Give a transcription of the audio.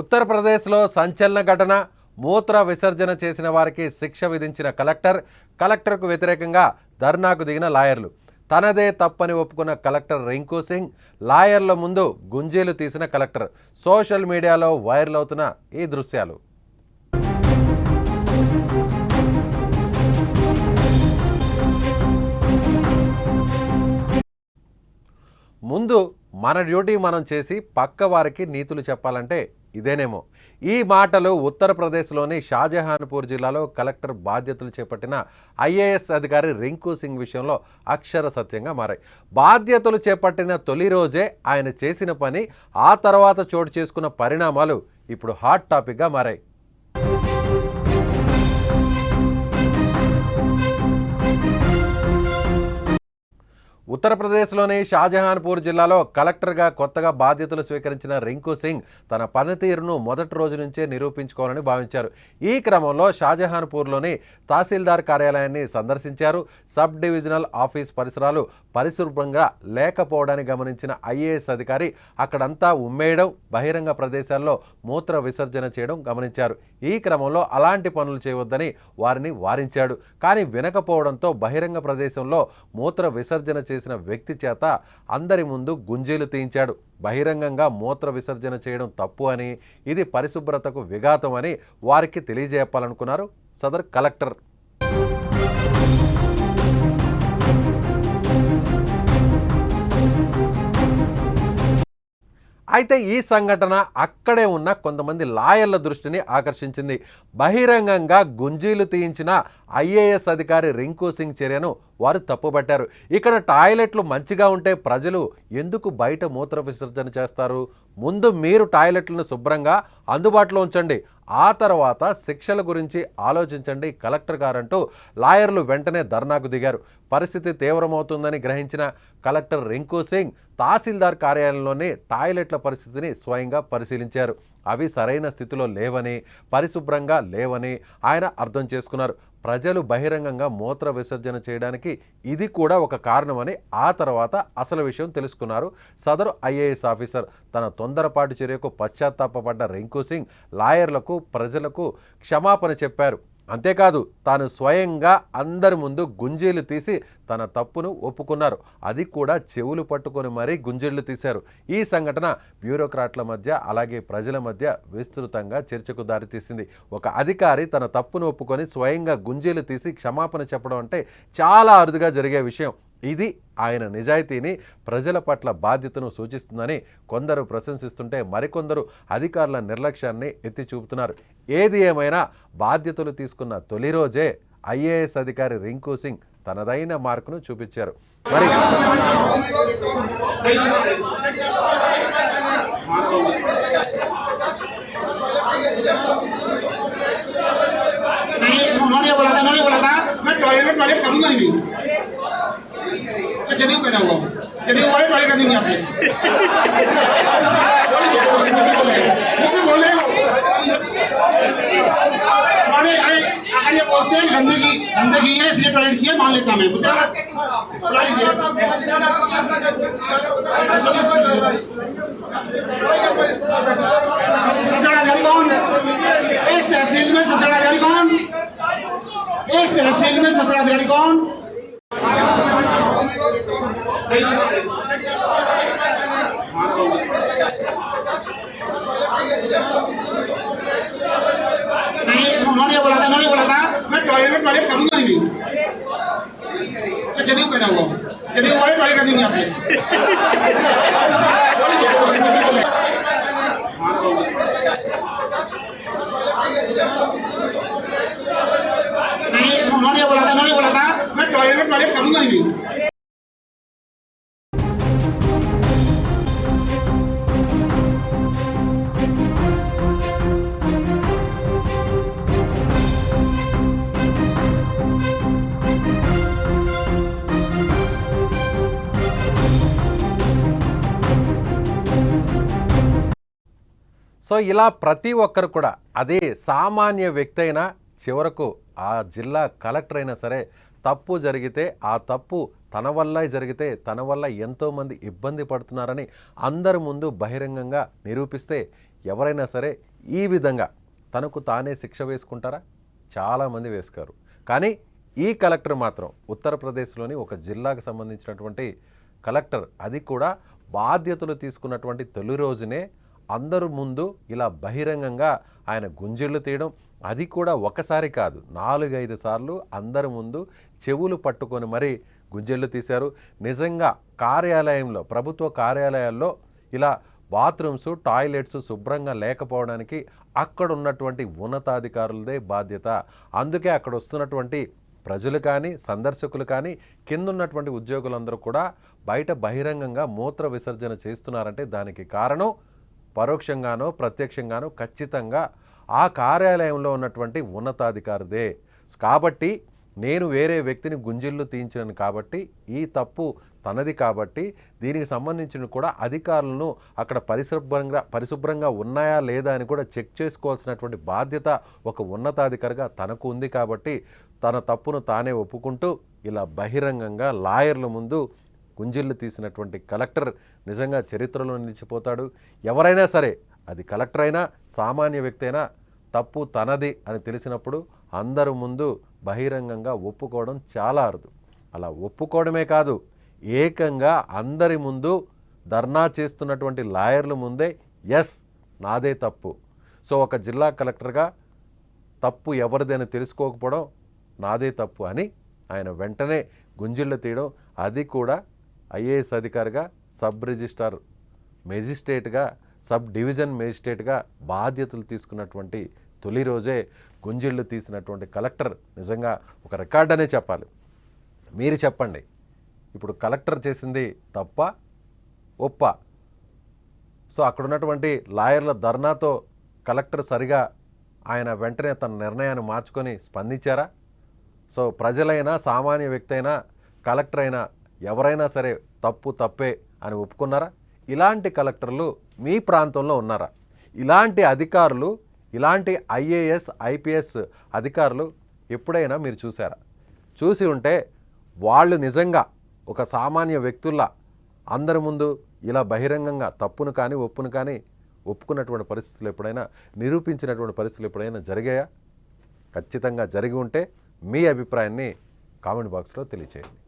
ఉత్తరప్రదేశ్లో సంచలన ఘటన. మూత్ర విసర్జన చేసిన వారికి శిక్ష విధించిన కలెక్టర్కు వ్యతిరేకంగా ధర్నాకు దిగిన లాయర్లు. తనదే తప్పని ఒప్పుకున్న కలెక్టర్ రింకు సింగ్, లాయర్ల ముందు గుంజీలు తీసిన కలెక్టర్. సోషల్ మీడియాలో వైరల్ అవుతున్న ఈ దృశ్యాలు. ముందు మన డ్యూటీ మనం చేసి పక్క వారికి నీతులు చెప్పాలంటే ఇదేనేమో. ఈ మాటలు ఉత్తరప్రదేశ్లోని షాజహాన్పూర్ జిల్లాలో కలెక్టర్ బాధ్యతలు చేపట్టిన ఐఏఎస్ అధికారి రింకు సింగ్ విషయంలో అక్షర సత్యంగా మారాయి. బాధ్యతలు చేపట్టిన తొలి రోజే ఆయన చేసిన పని, ఆ తర్వాత చోటు చేసుకున్న పరిణామాలు ఇప్పుడు హాట్ టాపిక్గా మారాయి. ఉత్తరప్రదేశ్లోని షాజహాన్పూర్ జిల్లాలో కలెక్టర్గా కొత్తగా బాధ్యతలు స్వీకరించిన రింకు సింగ్ తన పనితీరును మొదటి రోజు నుంచే నిరూపించుకోవాలని భావించారు. ఈ క్రమంలో షాజహాన్పూర్లోని తహసీల్దార్ కార్యాలయాన్ని సందర్శించారు. సబ్ డివిజనల్ ఆఫీస్ పరిసరాలు పరిశుభ్రంగా లేకపోవడాన్ని గమనించిన ఐఏఎస్ అధికారి అక్కడంతా ఉమ్మేయడం, బహిరంగ ప్రదేశాల్లో మూత్ర విసర్జన చేయడం గమనించారు. ఈ క్రమంలో అలాంటి పనులు చేయవద్దని వారిని వారించాడు. కానీ వినకపోవడంతో బహిరంగ ప్రదేశంలో మూత్ర విసర్జన చేసిన వ్యక్తి చేత అందరి ముందు గుంజీలు తీయించాడు. బహిరంగంగా మూత్ర విసర్జన చేయడం తప్పు అని, ఇది పరిశుభ్రతకు విఘాతం అని వారికి తెలియజేయాలనుకున్నారు సదర్ కలెక్టర్. అయితే ఈ సంఘటన అక్కడే ఉన్న కొంతమంది లాయర్ల దృష్టిని ఆకర్షించింది. బహిరంగంగా గుంజీలు తీయించిన ఐఏఎస్ అధికారి రింకు సింగ్ చర్యను వారు తప్పుపట్టారు. ఇక్కడ టాయిలెట్లు మంచిగా ఉంటే ప్రజలు ఎందుకు బయట మూత్ర విసర్జన చేస్తారు? ముందు మీరు టాయిలెట్లను శుభ్రంగా అందుబాటులో ఉంచండి, ఆ తర్వాత శిక్షల గురించి ఆలోచించండి కలెక్టర్ గారంటూ లాయర్లు వెంటనే ధర్నాకు దిగారు. పరిస్థితి తీవ్రమవుతుందని గ్రహించిన కలెక్టర్ రింకు సింగ్ తహసీల్దార్ కార్యాలయంలోని టాయిలెట్ల పరిస్థితిని స్వయంగా పరిశీలించారు. అవి సరైన స్థితిలో లేవని, పరిశుభ్రంగా లేవని ఆయన అర్థం చేసుకున్నారు. ప్రజలు బహిరంగంగా మూత్ర విసర్జన చేయడానికి ఇది కూడా ఒక కారణమని ఆ తర్వాత అసలు విషయం తెలుసుకున్నారు సదరు ఐఏఎస్ ఆఫీసర్. తన తొందరపాటు చర్యకు పశ్చాత్తాపపడ్డ రింకు సింగ్ లాయర్లకు, ప్రజలకు క్షమాపణ చెప్పారు. అంతేకాదు తాను స్వయంగా అందరి ముందు గుంజీలు తీసి తన తప్పును ఒప్పుకున్నారు. అది కూడా చెవులు పట్టుకొని మరీ గుంజీళ్లు తీశారు. ఈ సంఘటన బ్యూరోక్రాట్ల మధ్య, అలాగే ప్రజల మధ్య విస్తృతంగా చర్చకు దారితీసింది. ఒక అధికారి తన తప్పును ఒప్పుకొని స్వయంగా గుంజీలు తీసి క్షమాపణ చెప్పడం అంటే చాలా అరుదుగా జరిగే విషయం. ఇది ఆయన నిజాయితీని, ప్రజల పట్ల బాధ్యతను సూచిస్తుందని కొందరు ప్రశంసిస్తుంటే మరికొందరు అధికారుల నిర్లక్ష్యాన్ని ఎత్తి చూపుతున్నారు. ఏది ఏమైనా బాధ్యతలు తీసుకున్న తొలి రోజే ఐఏఎస్ అధికారి రింకు సింగ్ తనదైన మార్కును చూపించారు. మరి जनेऊ पहना हुआ, जनेऊ वाले टॉयलेट करने नहीं आते, मुझसे बोले अगर ये बोलते हैं गंदगी है इसलिए टॉयलेट किया, मान लेता मैं, मुझसे ससुराधारी कौन? इस तहसील में ससुराधारी कौन? इस तहसील में ससुराधारी कौन? नहीं उन्होंने बोला था मैं टॉयलेट करूंगा ही नहीं, जनेऊ पहना हुआ, जनेऊ वाले टॉयलेट करने नहीं आते, नहीं उन्होंने बोला था मैं टॉयलेट करूंगा ही नहीं. సో ఇలా ప్రతి ఒక్కరు కూడా, అదే సామాన్య వ్యక్తి అయినా చివరకు ఆ జిల్లా కలెక్టర్ అయినా సరే, తప్పు జరిగితే ఆ తప్పు తన వల్ల జరిగితే తన వల్ల ఎంతోమంది ఇబ్బంది పడుతున్నారని అందరి ముందు బహిరంగంగా నిరూపిస్తే ఎవరైనా సరే ఈ విధంగా తనకు తానే శిక్ష వేసుకుంటారా? చాలామంది వేసుకోరు. కానీ ఈ కలెక్టర్ మాత్రం ఉత్తరప్రదేశ్లోని ఒక జిల్లాకు సంబంధించినటువంటి కలెక్టర్, అది కూడా బాధ్యతలు తీసుకున్నటువంటి తొలి రోజునే అందరూ ముందు ఇలా బహిరంగంగా ఆయన గుంజిళ్ళు తీయడం, అది కూడా ఒకసారి కాదు 4-5 సార్లు అందరి ముందు చెవులు పట్టుకొని మరీ గుంజిళ్ళు తీశారు. నిజంగా కార్యాలయంలో, ప్రభుత్వ కార్యాలయాల్లో ఇలా బాత్రూమ్స్, టాయిలెట్స్ శుభ్రంగా లేకపోవడానికి అక్కడ ఉన్నటువంటి ఉన్నతాధికారులదే బాధ్యత. అందుకే అక్కడ వస్తున్నటువంటి ప్రజలు కానీ, సందర్శకులు కానీ, కింద ఉన్నటువంటి ఉద్యోగులందరూ కూడా బయట బహిరంగంగా మూత్ర విసర్జన చేస్తున్నారంటే దానికి కారణం పరోక్షంగానో ప్రత్యక్షంగానో ఖచ్చితంగా ఆ కార్యాలయంలో ఉన్నటువంటి ఉన్నతాధికారిదే. కాబట్టి నేను వేరే వ్యక్తిని గుంజిళ్ళు తీయించాను కాబట్టి ఈ తప్పు తనది, కాబట్టి దీనికి సంబంధించిన కూడా అధికారులను అక్కడ పరిశుభ్రంగా ఉన్నాయా లేదా అని కూడా చెక్ చేసుకోవాల్సినటువంటి బాధ్యత ఒక ఉన్నతాధికారిగా తనకు ఉంది. కాబట్టి తన తప్పును తానే ఒప్పుకుంటూ ఇలా బహిరంగంగా లాయర్ల ముందు గుంజిళ్ళు తీసినటువంటి కలెక్టర్ నిజంగా చరిత్రలో నిలిచిపోతాడు. ఎవరైనా సరే, అది కలెక్టర్ అయినా సామాన్య వ్యక్తి అయినా, తప్పు తనది అని తెలిసినప్పుడు అందరి ముందు బహిరంగంగా ఒప్పుకోవడం చాలా అరుదు. అలా ఒప్పుకోవడమే కాదు, ఏకంగా అందరి ముందు ధర్నా చేస్తున్నటువంటి లాయర్ల ముందే ఎస్ నాదే తప్పు, సో ఒక జిల్లా కలెక్టర్గా తప్పు ఎవరిదని తెలుసుకోకపోవడం నాదే తప్పు అని ఆయన వెంటనే గుంజిళ్ళు తీయడం, అది కూడా ఐఏఎస్ అధికారిగా, సబ్ రిజిస్ట్రార్ మెజిస్ట్రేట్గా, సబ్ డివిజన్ మెజిస్ట్రేట్గా బాధ్యతలు తీసుకున్నటువంటి తొలి రోజే గుంజిళ్ళు తీసినటువంటి కలెక్టర్ నిజంగా ఒక రికార్డ్ అనే చెప్పాలి. మీరు చెప్పండి, ఇప్పుడు కలెక్టర్ చేసింది తప్ప ఒప్ప? సో అక్కడ ఉన్నటువంటి లాయర్ల ధర్నాతో కలెక్టర్ సరిగా ఆయన వెంటనే తన నిర్ణయాన్ని మార్చుకొని స్పందించారా? సో ప్రజలైనా, సామాన్య వ్యక్తి అయినా, కలెక్టర్ అయినా, ఎవరైనా సరే తప్పు తప్పే అని ఒప్పుకున్నారా? ఇలాంటి కలెక్టర్లు మీ ప్రాంతంలో ఉన్నారా? ఇలాంటి అధికారులు, ఇలాంటి ఐఏఎస్, ఐపీఎస్ అధికారులు ఎప్పుడైనా మీరు చూసారా? చూసి ఉంటే వాళ్ళు నిజంగా ఒక సామాన్య వ్యక్తుల్లా అందరి ముందు ఇలా బహిరంగంగా తప్పును కానీ ఒప్పును కానీ ఒప్పుకున్నటువంటి పరిస్థితులు ఎప్పుడైనా, నిరూపించినటువంటి పరిస్థితులు ఎప్పుడైనా జరిగాయా? ఖచ్చితంగా జరిగి ఉంటే మీ అభిప్రాయాన్ని కామెంట్ బాక్స్లో తెలియచేయండి.